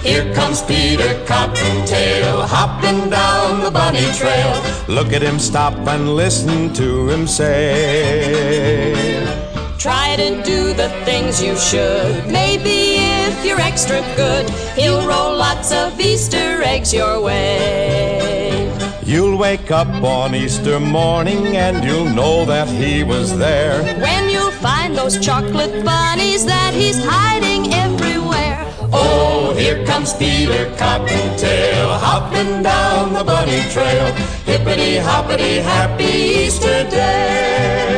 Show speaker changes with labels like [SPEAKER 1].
[SPEAKER 1] Here comes Peter Cottontail, hopping down the bunny trail.
[SPEAKER 2] Look at him stop and listen to him say,
[SPEAKER 3] try to do the things you should. Maybe if you're extra good, he'll roll lots of Easter eggs your way.
[SPEAKER 2] You'll wake up on Easter morning and you'll know that he was there.
[SPEAKER 3] When you'll find those chocolate bunnies that he's hiding everywhere.
[SPEAKER 1] Oh, here comes Peter Cottontail, hopping down the bunny trail. Hippity hoppity, happy Easter day.